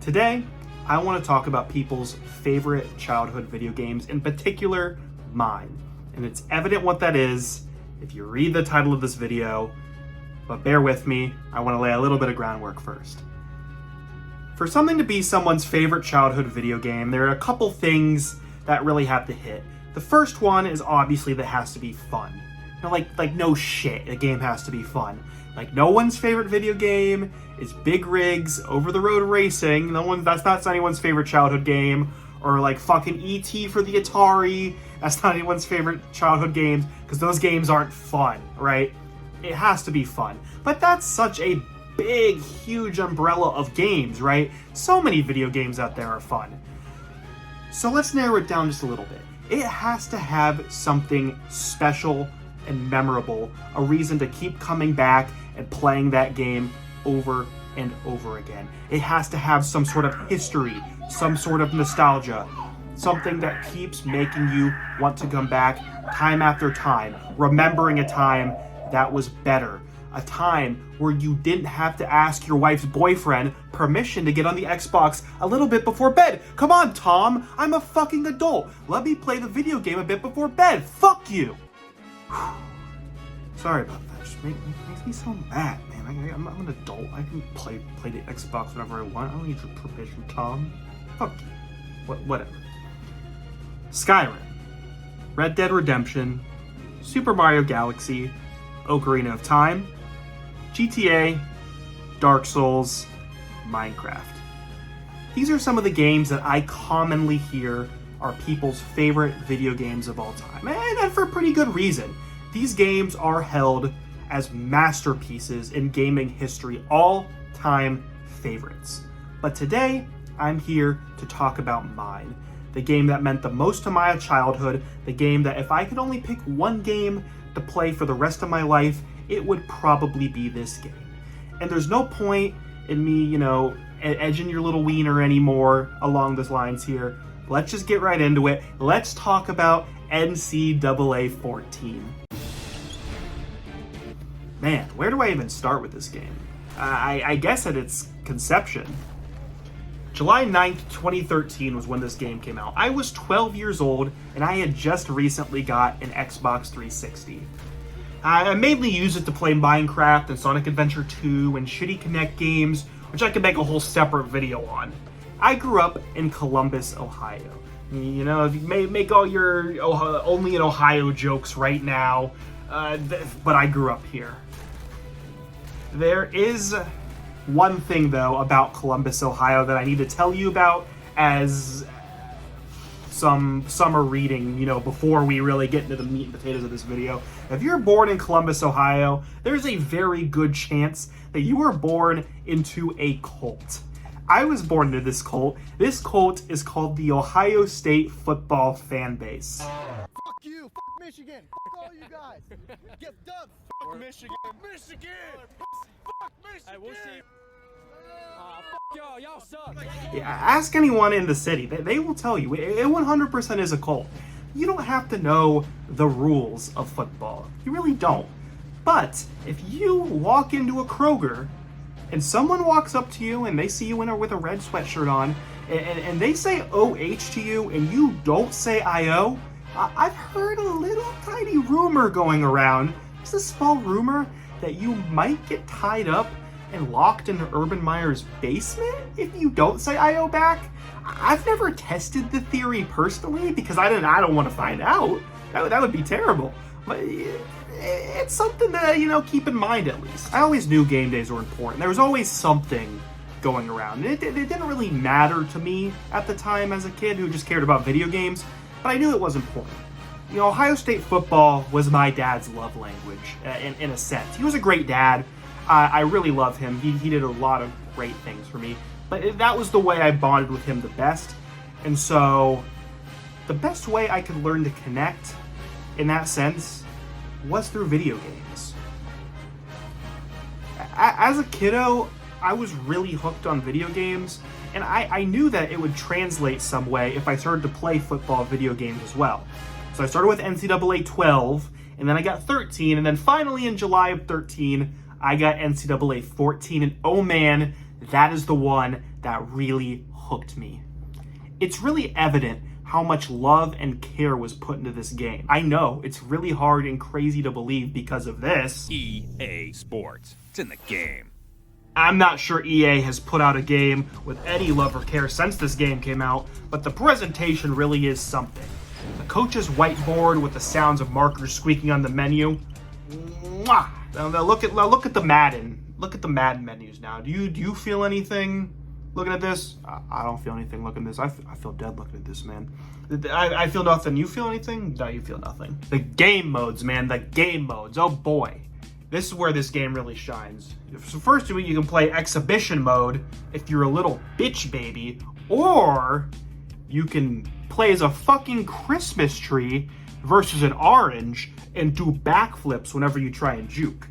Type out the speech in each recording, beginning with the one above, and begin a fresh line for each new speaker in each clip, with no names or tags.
Today, I want to talk about people's favorite childhood video games, in particular, mine. And it's evident what that is if you read the title of this video, but bear with me, I want to lay a little bit of groundwork first. For something to be someone's favorite childhood video game, there are a couple things that really have to hit. The first one is obviously that it has to be fun. Like no shit, a game has to be fun. Like no one's favorite video game is big rigs, over-the-road racing. That's not anyone's favorite childhood game. Or like fucking E.T. for the Atari. That's not anyone's favorite childhood games, because those games aren't fun, right? It has to be fun. But that's such a big, huge umbrella of games, right? So many video games out there are fun. So let's narrow it down just a little bit. It has to have something special and memorable, a reason to keep coming back and playing that game over and over again. It has to have some sort of history, some sort of nostalgia, something that keeps making you want to come back time after time, remembering a time that was better, a time where you didn't have to ask your wife's boyfriend permission to get on the Xbox a little bit before bed. Come on, Tom, I'm a fucking adult. Let me play the video game a bit before bed. Fuck you. Sorry about that. It just makes me so mad, man. I'm an adult. I can play the Xbox whenever I want. I don't need your permission, Tom. Fuck you. Whatever. Skyrim, Red Dead Redemption, Super Mario Galaxy, Ocarina of Time, GTA, Dark Souls, Minecraft. These are some of the games that I commonly hear are people's favorite video games of all time, and for pretty good reason. These games are held as masterpieces in gaming history, all-time favorites. But today, I'm here to talk about mine. The game that meant the most to my childhood, the game that if I could only pick one game to play for the rest of my life, it would probably be this game. And there's no point in me, edging your little wiener anymore along those lines here. Let's just get right into it. Let's talk about NCAA 14. Man, where do I even start with this game? I guess at its conception. July 9th, 2013 was when this game came out. I was 12 years old, and I had just recently got an Xbox 360. I mainly used it to play Minecraft and Sonic Adventure 2 and shitty Kinect games, which I could make a whole separate video on. I grew up in Columbus, Ohio. If you may make all your only in Ohio jokes right now, but I grew up here. There is one thing, though, about Columbus, Ohio that I need to tell you about as some summer reading, before we really get into the meat and potatoes of this video. If you're born in Columbus, Ohio, there's a very good chance that you were born into a cult. I was born into this cult. This cult is called the Ohio State Football Fan Base.
Fuck you! Fuck Michigan! Fuck all you guys! Get dubbed! Fuck Michigan! Michigan! Fuck Michigan!
Hey, we'll see. Fuck y'all suck.
Yeah, ask anyone in the city. They will tell you. It 100% is a cult. You don't have to know the rules of football. You really don't. But if you walk into a Kroger and someone walks up to you and they see you with a red sweatshirt on and they say OH to you and you don't say IO, I've heard a little tiny rumor going around, just a small rumor, that you might get tied up and locked in Urban Meyer's basement if you don't say IO back. I've never tested the theory personally because I don't want to find out. That would be terrible. But it's something to keep in mind at least. I always knew game days were important. There was always something going around. It didn't really matter to me at the time as a kid who just cared about video games, but I knew it was important. Ohio State football was my dad's love language in a sense. He was a great dad. I really love him. He did a lot of great things for me, but that was the way I bonded with him the best. And so the best way I could learn to connect in that sense was through video games. As a kiddo, I was really hooked on video games, and I knew that it would translate some way if I started to play football video games as well. So I started with NCAA 12, and then I got 13, and then finally in July of 13, I got NCAA 14, and oh man, that is the one that really hooked me. It's really evident how much love and care was put into this game. I know, it's really hard and crazy to believe because of this.
EA Sports. It's in the game.
I'm not sure EA has put out a game with any love or care since this game came out, but the presentation really is something. The coach's whiteboard with the sounds of markers squeaking on the menu. Mwah! Now look at the Madden. Look at the Madden menus now. Do you feel anything looking at this? I don't feel anything looking at this. I feel dead looking at this, man. I feel nothing. You feel anything? No, you feel nothing. The game modes, man. The game modes. Oh boy. This is where this game really shines. So first you can play exhibition mode if you're a little bitch baby, or you can play as a fucking Christmas tree versus an orange and do backflips whenever you try and juke.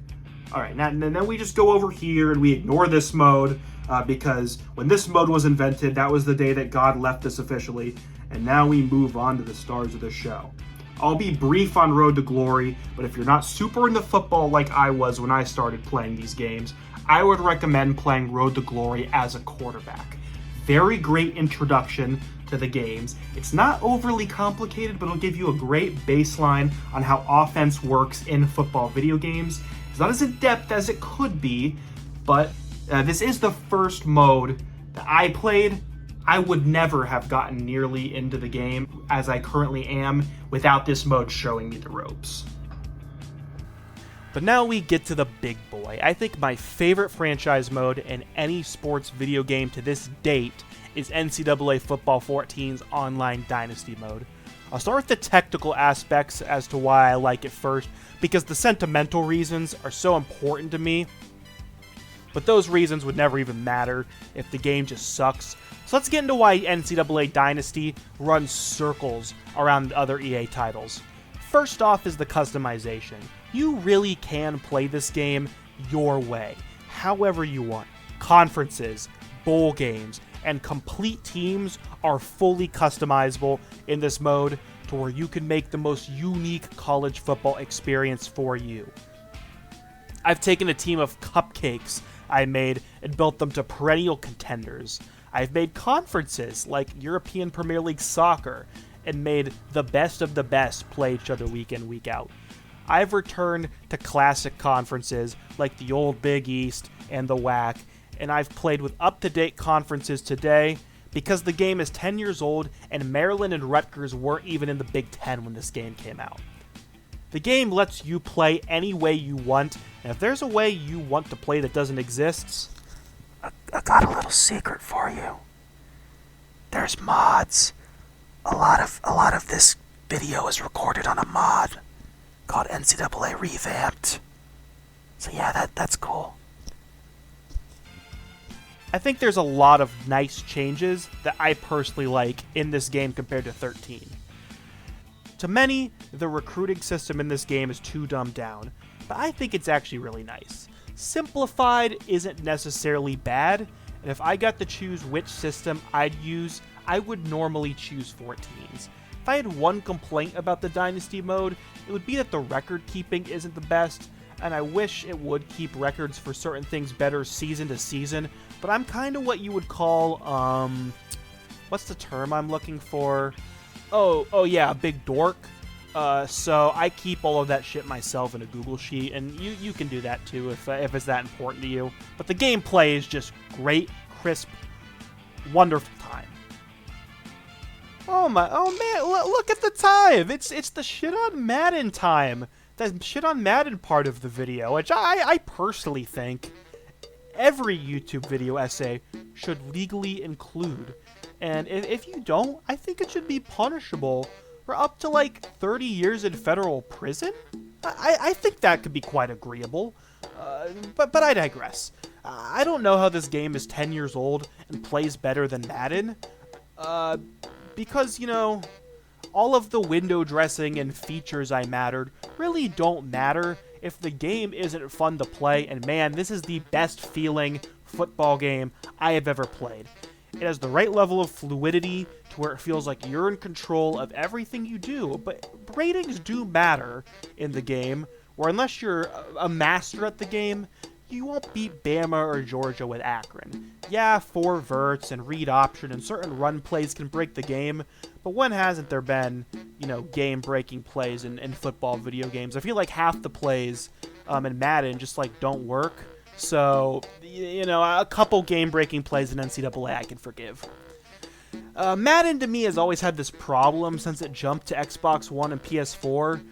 All right, now then we just go over here and we ignore this mode because when this mode was invented, that was the day that God left us officially, and now we move on to the stars of the show. I'll be brief on Road to Glory, but if you're not super into football like I was when I started playing these games, I would recommend playing Road to Glory as a quarterback. Very great introduction to the games. It's not overly complicated, but it'll give you a great baseline on how offense works in football video games. It's not as in-depth as it could be, but this is the first mode that I played. I would never have gotten nearly into the game as I currently am without this mode showing me the ropes. But now we get to the big boy. I think my favorite franchise mode in any sports video game to this date is NCAA Football 14's Online Dynasty mode. I'll start with the technical aspects as to why I like it first, because the sentimental reasons are so important to me, but those reasons would never even matter if the game just sucks. So let's get into why NCAA Dynasty runs circles around other EA titles. First off is the customization. You really can play this game your way, however you want. Conferences, bowl games, and complete teams are fully customizable in this mode to where you can make the most unique college football experience for you. I've taken a team of cupcakes I made and built them to perennial contenders. I've made conferences like European Premier League Soccer and made the best of the best play each other week in, week out. I've returned to classic conferences like the old Big East and the WAC, and I've played with up-to-date conferences today because the game is 10 years old and Maryland and Rutgers weren't even in the Big Ten when this game came out. The game lets you play any way you want, and if there's a way you want to play that doesn't exist, I got a little secret for you. There's mods. A lot of this video is recorded on a mod called NCAA Revamped. So yeah, that's cool. I think there's a lot of nice changes that I personally like in this game compared to 13. To many, the recruiting system in this game is too dumbed down, but I think it's actually really nice. Simplified isn't necessarily bad, and if I got to choose which system I'd use, I would normally choose 14's. If I had one complaint about the Dynasty mode, it would be that the record keeping isn't the best, and I wish it would keep records for certain things better season to season, but I'm kind of what you would call, what's the term I'm looking for? Oh yeah, a big dork. So I keep all of that shit myself in a Google Sheet, and you can do that too if it's that important to you. But the gameplay is just great, crisp, wonderful time. Oh man, look at the time! It's the shit on Madden time. The shit on Madden part of the video, which I personally think every YouTube video essay should legally include. And if you don't, I think it should be punishable for up to like 30 years in federal prison. I think that could be quite agreeable. But I digress. I don't know how this game is 10 years old and plays better than Madden. Because, you know, all of the window dressing and features I mattered really don't matter if the game isn't fun to play. And man, this is the best feeling football game I have ever played. It has the right level of fluidity to where it feels like you're in control of everything you do, but ratings do matter in the game, where unless you're a master at the game,
you won't beat Bama or Georgia with Akron. Yeah, 4 verts and read option and certain run plays can break the game, but when hasn't there been, game-breaking plays in football video games? I feel like half the plays in Madden just, don't work. So, a couple game-breaking plays in NCAA I can forgive. Madden, to me, has always had this problem since it jumped to Xbox One and PS4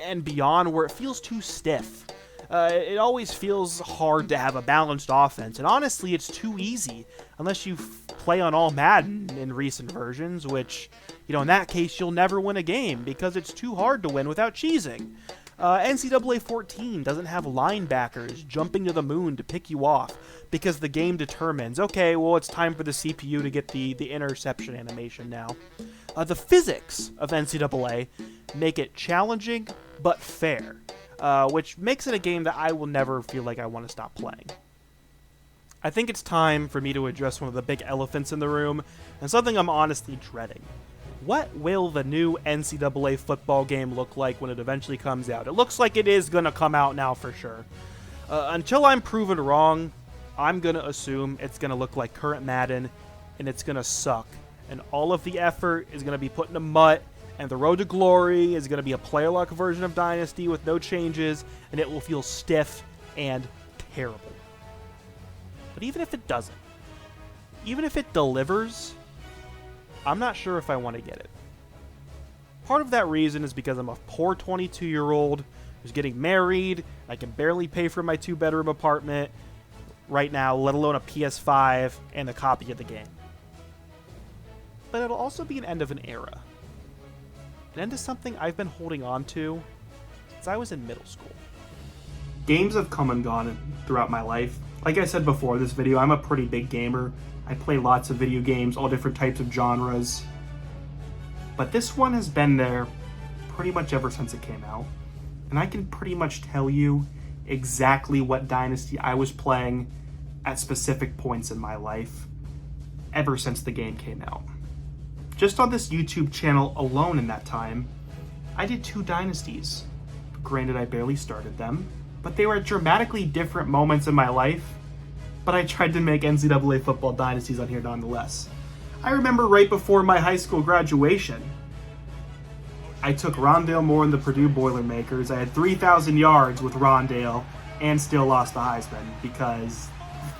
and beyond, where it feels too stiff. It always feels hard to have a balanced offense, and honestly, it's too easy, unless you play on all Madden in recent versions, which, in that case, you'll never win a game, because it's too hard to win without cheesing. NCAA 14 doesn't have linebackers jumping to the moon to pick you off, because the game determines, okay, well, it's time for the CPU to get the interception animation now. The physics of NCAA make it challenging, but fair. Which makes it a game that I will never feel like I want to stop playing. I think it's time for me to address one of the big elephants in the room, and something I'm honestly dreading. What will the new NCAA football game look like when it eventually comes out? It looks like it is going to come out now for sure. Until I'm proven wrong, I'm going to assume it's going to look like current Madden, and it's going to suck. And all of the effort is going to be put in a mutt, and the road to glory is going to be a player-lock version of Dynasty with no changes, and it will feel stiff and terrible. But even if it doesn't, even if it delivers, I'm not sure if I want to get it. Part of that reason is because I'm a poor 22-year-old who's getting married. I can barely pay for my 2-bedroom apartment right now, let alone a PS5 and a copy of the game. But it'll also be an end of an era. An end to something I've been holding on to since I was in middle school.
Games have come and gone throughout my life. Like I said before this video, I'm a pretty big gamer. I play lots of video games, all different types of genres. But this one has been there pretty much ever since it came out. And I can pretty much tell you exactly what Dynasty I was playing at specific points in my life ever since the game came out. Just on this YouTube channel alone in that time, I did 2 Dynasties. Granted, I barely started them, but they were at dramatically different moments in my life, but I tried to make NCAA football Dynasties on here nonetheless. I remember right before my high school graduation, I took Rondale Moore and the Purdue Boilermakers. I had 3,000 yards with Rondale and still lost the Heisman because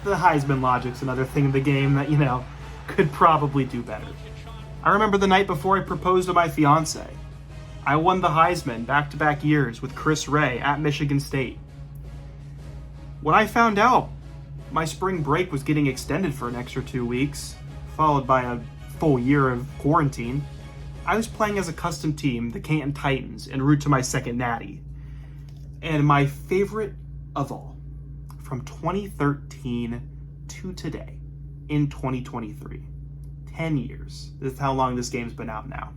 the Heisman logic's another thing in the game that, could probably do better. I remember the night before I proposed to my fiance. I won the Heisman back-to-back years with Chris Ray at Michigan State. When I found out my spring break was getting extended for an extra 2 weeks, followed by a full year of quarantine, I was playing as a custom team, the Canton Titans, en route to my second natty. And my favorite of all, from 2013 to today, in 2023, 10 years. This is how long this game's been out now.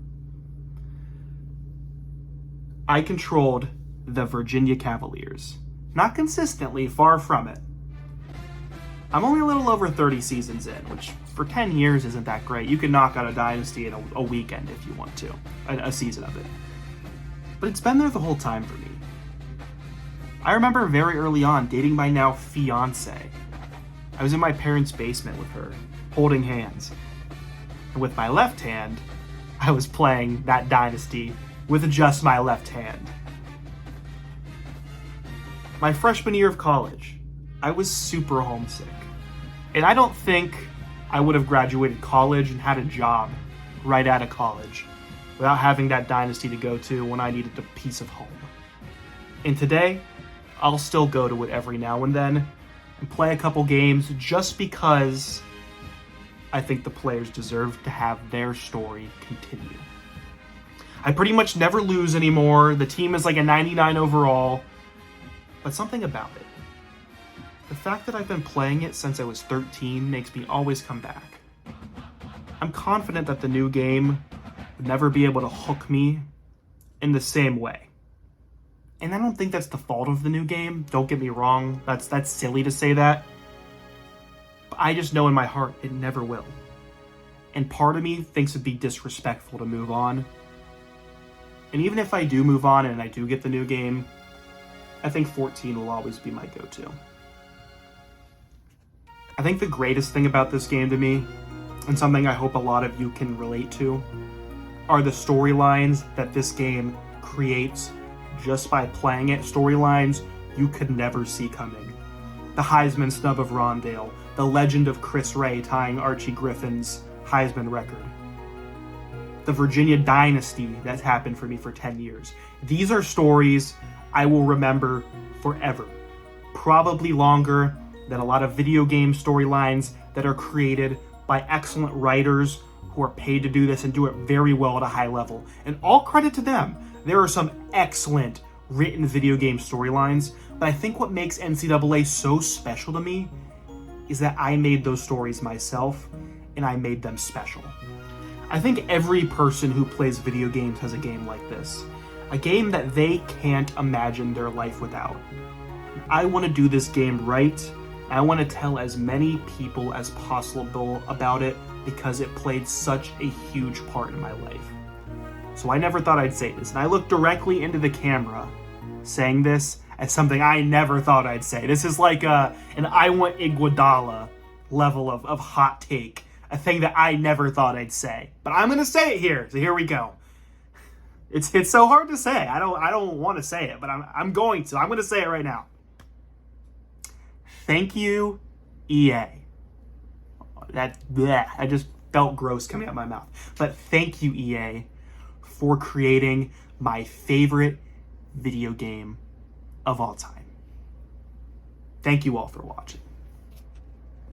I controlled the Virginia Cavaliers. Not consistently, far from it. I'm only a little over 30 seasons in, which for 10 years isn't that great. You can knock out a dynasty in a weekend if you want to, a season of it. But it's been there the whole time for me. I remember very early on dating my now fiance. I was in my parents' basement with her, holding hands. And with my left hand, I was playing that dynasty with just my left hand. My freshman year of college, I was super homesick. And I don't think I would have graduated college and had a job right out of college without having that dynasty to go to when I needed a piece of home. And today, I'll still go to it every now and then and play a couple games just because I think the players deserve to have their story continue. I pretty much never lose anymore. The team is like a 99 overall. But something about it, the fact that I've been playing it since I was 13 makes me always come back. I'm confident that the new game would never be able to hook me in the same way. And I don't think that's the fault of the new game. Don't get me wrong. That's silly to say that. But I just know in my heart it never will. And part of me thinks it'd be disrespectful to move on. And even if I do move on and I do get the new game, I think 14 will always be my go-to. I think the greatest thing about this game to me, and something I hope a lot of you can relate to, are the storylines that this game creates just by playing it. Storylines you could never see coming. The Heisman snub of Rondale, the legend of Chris Ray tying Archie Griffin's Heisman record, the Virginia dynasty that's happened for me for 10 years. These are stories I will remember forever. Probably longer than a lot of video game storylines that are created by excellent writers who are paid to do this and do it very well at a high level. And all credit to them. There are some excellent written video game storylines, but I think what makes NCAA so special to me is that I made those stories myself, and I made them special. I think every person who plays video games has a game like this. A game that they can't imagine their life without. I want to do this game right. I want to tell as many people as possible about it because it played such a huge part in my life. So I never thought I'd say this, and I looked directly into the camera saying this as something I never thought I'd say. This is like an I want Iguodala level of hot take, a thing that I never thought I'd say. But I'm going to say it here, so here we go. It's so hard to say. I don't want to say it, but I'm going to. I'm going to say it right now. Thank you, EA. I just felt gross coming out of my mouth. But thank you, EA, for creating my favorite video game of all time. Thank you all for watching.